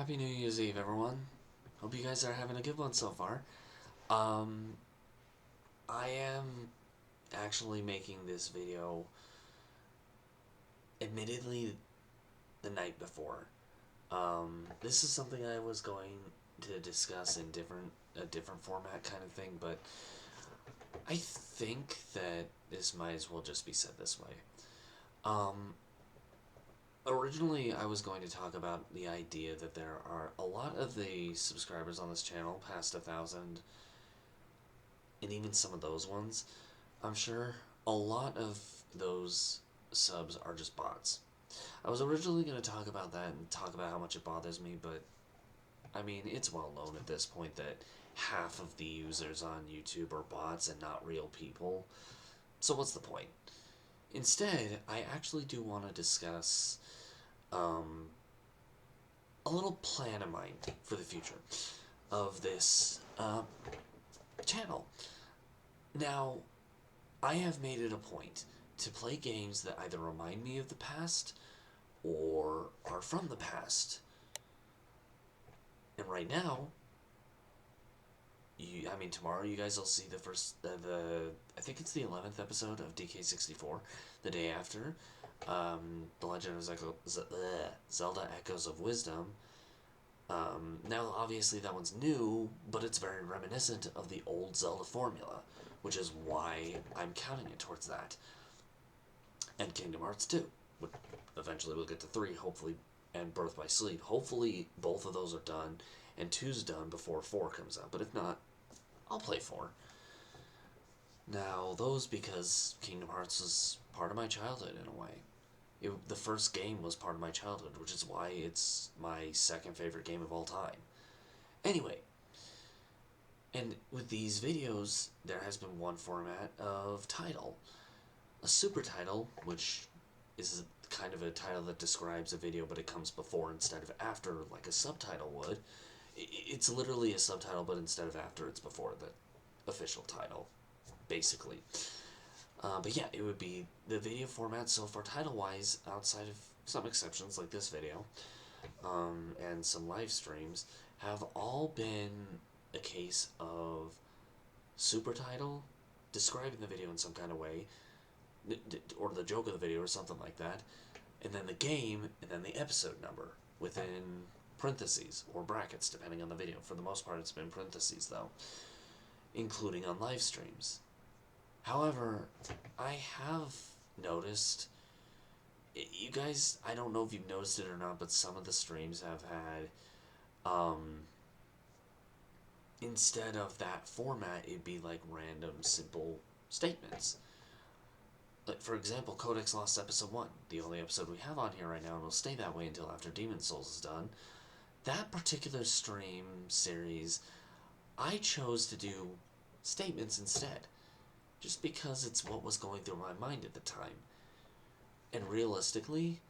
Happy New Year's Eve, everyone. Hope you guys are having a good one so far. Um, I am actually making this video, admittedly, the night before. This is something I was going to discuss in a different format kind of thing, but I think that this might as well just be said this way. Um, Originally, I was going to talk about the idea that there are a lot of the subscribers on this channel, past 1,000, and even some of those ones, I'm sure a lot of those subs are just bots. I was originally going to talk about that and talk about how much it bothers me, but I mean, it's well known at this point that half of the users on YouTube are bots and not real people. So, what's the point? Instead, I actually do want to discuss um, a little plan of mine for the future of this channel. Now, I have made it a point to play games that either remind me of the past or are from the past. And right now, tomorrow you guys will see the first, I think it's the 11th episode of DK64. The day after, The Legend of Zelda Echoes of Wisdom. Now, obviously, that one's new, but it's very reminiscent of the old Zelda formula, which is why I'm counting it towards that. And Kingdom Hearts 2. Eventually we'll get to 3, hopefully, and Birth by Sleep. Hopefully both of those are done, and 2's done before 4 comes out. But if not, I'll play 4. Now, those because Kingdom Hearts was part of my childhood in a way. The first game was part of my childhood, which is why it's my second favorite game of all time. Anyway, and with these videos, there has been one format of title. A super title, which is kind of a title that describes a video but it comes before instead of after, like a subtitle would. It's literally a subtitle, but instead of after, it's before the official title, basically. But yeah, it would be the video format so far, title-wise, outside of some exceptions like this video, and some live streams, have all been a case of super title, describing the video in some kind of way, or the joke of the video or something like that, and then the game, and then the episode number within parentheses or brackets, depending on the video. For the most part, it's been parentheses, though, including on live streams. However, I have noticed, you guys, I don't know if you've noticed it or not, but some of the streams have had, instead of that format, it'd be like random, simple statements. Like, for example, Codex Lost Episode 1, the only episode we have on here right now, and will stay that way until after Demon's Souls is done. That particular stream series, I chose to do statements instead, just because it's what was going through my mind at the time. And realistically,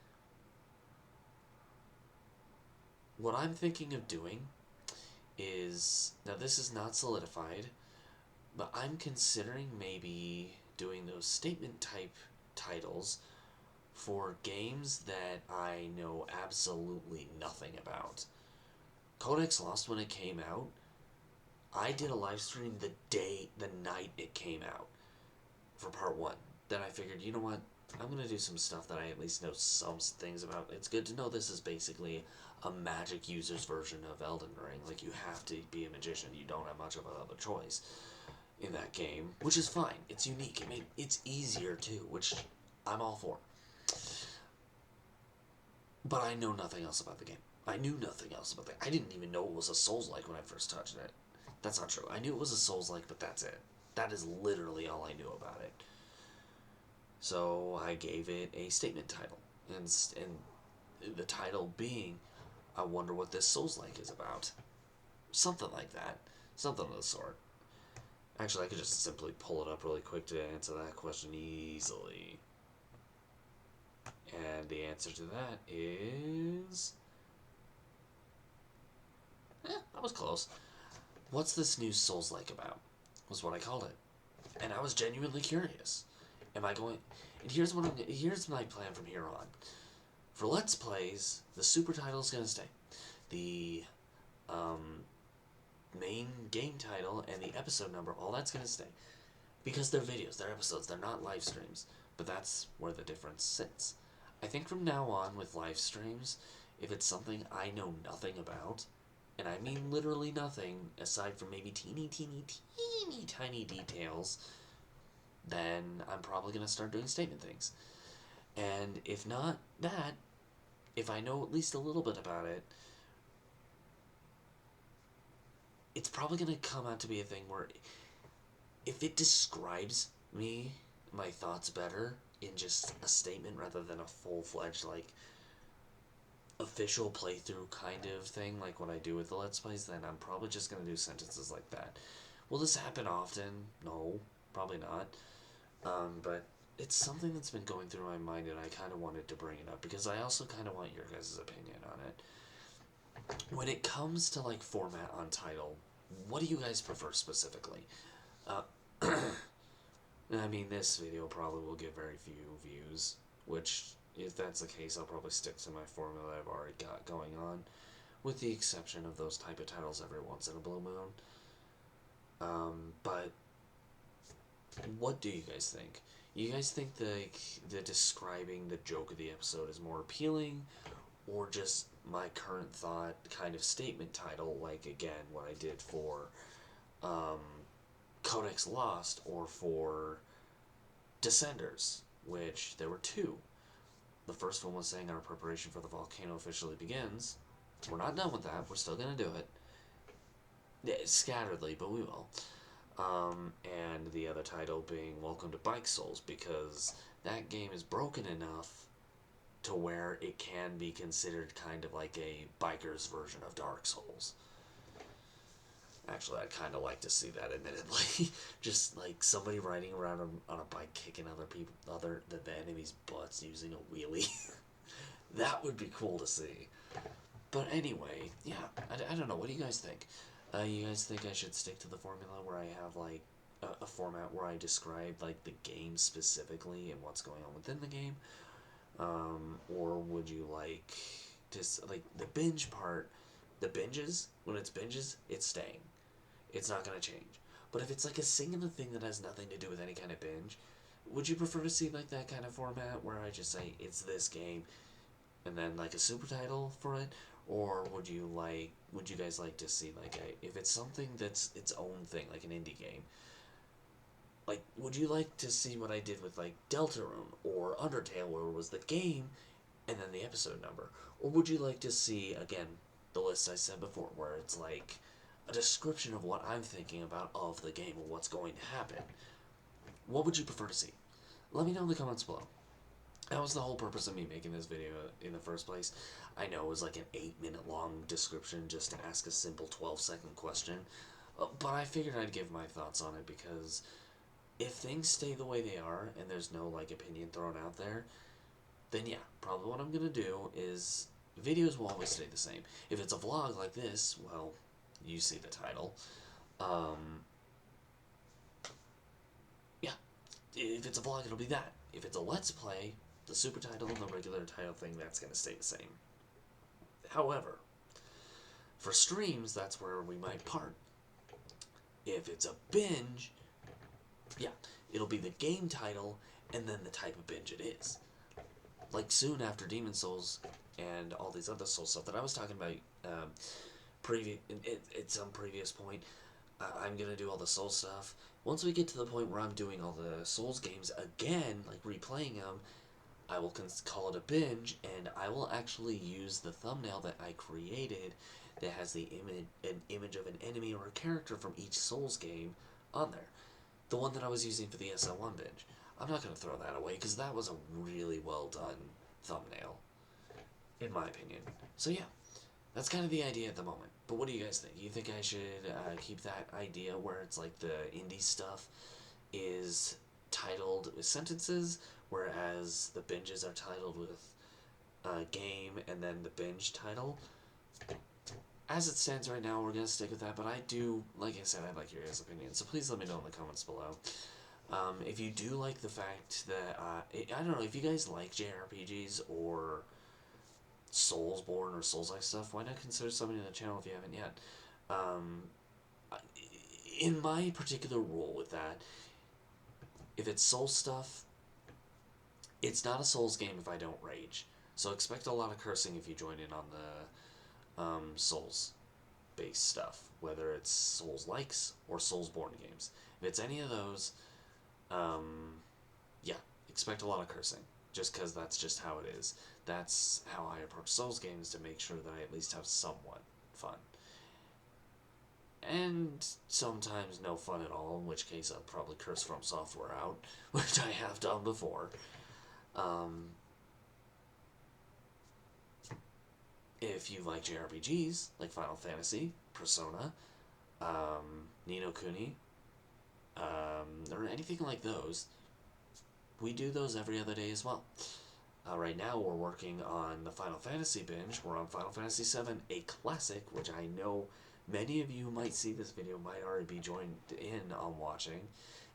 what I'm thinking of doing is, now this is not solidified, but I'm considering maybe doing those statement type titles for games that I know absolutely nothing about. Codex Lost, when it came out, I did a live stream the night it came out for part 1. Then I figured, you know what, I'm going to do some stuff that I at least know some things about. It's good to know this is basically a magic user's version of Elden Ring. Like, you have to be a magician. You don't have much of a choice in that game, which is fine. It's unique. It's easier too, which I'm all for. But I know nothing else about the game. I knew nothing else about it. I didn't even know it was a Souls-like when I first touched it. That's not true. I knew it was a Souls-like, but that's it. That is literally all I knew about it. So I gave it a statement title, and the title being, I wonder what this Souls-like is about. Something like that. Something of the sort. Actually, I could just simply pull it up really quick to answer that question easily. And the answer to that is... that was close. What's this new Souls-like about? Was what I called it. And I was genuinely curious. Am I going... And here's my plan from here on. For Let's Plays, the super title is going to stay. the main game title and the episode number, all that's going to stay. Because they're videos, they're episodes, they're not live streams. But that's where the difference sits. I think from now on with live streams, if it's something I know nothing about, and I mean literally nothing, aside from maybe teeny tiny details, then I'm probably going to start doing statement things. And if not that, if I know at least a little bit about it, it's probably going to come out to be a thing where if it describes me, my thoughts better in just a statement rather than a full-fledged, like, official playthrough kind of thing, like what I do with the Let's Plays, then I'm probably just going to do sentences like that. Will this happen often? No, probably not. But it's something that's been going through my mind, and I kind of wanted to bring it up because I also kind of want your guys' opinion on it. When it comes to like format on title, what do you guys prefer specifically? Uh, I mean, this video probably will get very few views, which, if that's the case, I'll probably stick to my formula I've already got going on, with the exception of those type of titles every once in a blue moon. But what do you guys think? You guys think the describing the joke of the episode is more appealing, or just my current thought kind of statement title, like again what I did for Codex Lost or for Descenders, which there were two. The first one was saying our preparation for the volcano officially begins. We're not done with that. We're still gonna do it. Yeah, scatteredly, but we will. And the other title being Welcome to Bike Souls, because that game is broken enough to where it can be considered kind of like a biker's version of Dark Souls. Actually, I'd kind of like to see that, admittedly. Just like somebody riding around on a bike kicking other than the enemy's butts using a wheelie. That would be cool to see. But anyway, yeah, I don't know. What do you guys think? You guys think I should stick to the formula where I have like a format where I describe like the game specifically and what's going on within the game? Or would you like just like the binge part? The binges, when it's binges, it's staying. It's not gonna change. But if it's like a singular thing that has nothing to do with any kind of binge, would you prefer to see like that kind of format where I just say it's this game and then like a super title for it? Or would you guys like to see like if it's something that's its own thing, like an indie game? Like, would you like to see what I did with like Deltarune or Undertale, where it was the game and then the episode number? Or would you like to see again the list I said before, where it's like a description of what I'm thinking about of the game or what's going to happen? What would you prefer to see? Let me know in the comments below. That was the whole purpose of me making this video in the first place. I know it was like an 8-minute long description just to ask a simple 12-second question, but I figured I'd give my thoughts on it because if things stay the way they are and there's no like opinion thrown out there, then yeah, probably what I'm gonna do is videos will always stay the same. If it's a vlog like this, well, you see the title. Yeah, if it's a vlog, it'll be that. If it's a Let's Play, the super title and the regular title thing, that's going to stay the same. However, for streams, that's where we might part. If it's a binge, yeah, it'll be the game title and then the type of binge it is. Like soon after Demon Souls and all these other Soul stuff that I was talking about at some previous point, I'm going to do all the Soul stuff. Once we get to the point where I'm doing all the Souls games again, like replaying them, I will call it a binge, and I will actually use the thumbnail that I created that has an image of an enemy or a character from each Souls game on there. The one that I was using for the SL1 binge. I'm not going to throw that away because that was a really well done thumbnail, in my opinion. So yeah, that's kind of the idea at the moment. But what do you guys think? You think I should keep that idea where it's like the indie stuff is titled with sentences, whereas the binges are titled with game and then the binge title? As it stands right now, we're going to stick with that, but I do, like I said, I'd like your guys' opinion, so please let me know in the comments below. If you do like the fact that, I don't know, if you guys like JRPGs or Soulsborne or Souls-like stuff, why not consider subbing to the channel if you haven't yet? Um, in my particular rule with that, if it's Soul stuff, it's not a Souls game if I don't rage. So expect a lot of cursing if you join in on the Souls based stuff, whether it's Souls likes or Soulsborne games. If it's any of those, yeah, expect a lot of cursing. Just because that's just how it is. That's how I approach Souls games to make sure that I at least have somewhat fun. And sometimes no fun at all, in which case I'll probably curse From Software out, which I have done before. Um, if you like JRPGs, like Final Fantasy, Persona, Ni no Kuni, or anything like those, we do those every other day as well. Right now we're working on the Final Fantasy binge. We're on Final Fantasy VII, a classic, which I know many of you who might see this video might already be joined in on watching.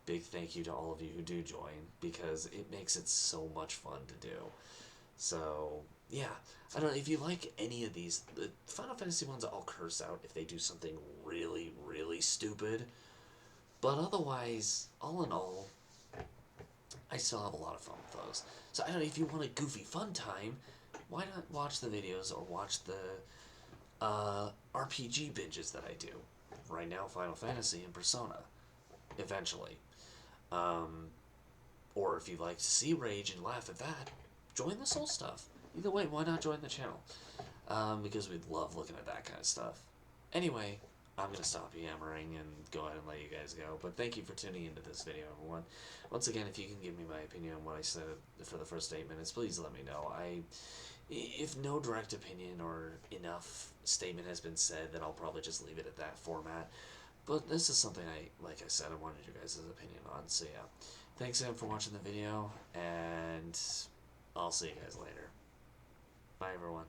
Big thank you to all of you who do join, because it makes it so much fun to do. So, yeah. I don't know, if you like any of these, the Final Fantasy ones I'll curse out if they do something really, really stupid. But otherwise, all in all, I still have a lot of fun with those. So I don't know, if you want a goofy fun time, why not watch the videos or watch the RPG binges that I do. Right now, Final Fantasy and Persona. Eventually. Or if you like to see rage and laugh at that, join the Soul stuff. Either way, why not join the channel? Because we'd love looking at that kind of stuff. Anyway, I'm going to stop yammering and go ahead and let you guys go. But thank you for tuning into this video, everyone. Once again, if you can give me my opinion on what I said for the first 8 minutes, please let me know. If no direct opinion or enough statement has been said, then I'll probably just leave it at that format. But this is something like I said, I wanted your guys' opinion on. So yeah, thanks again for watching the video, and I'll see you guys later. Bye, everyone.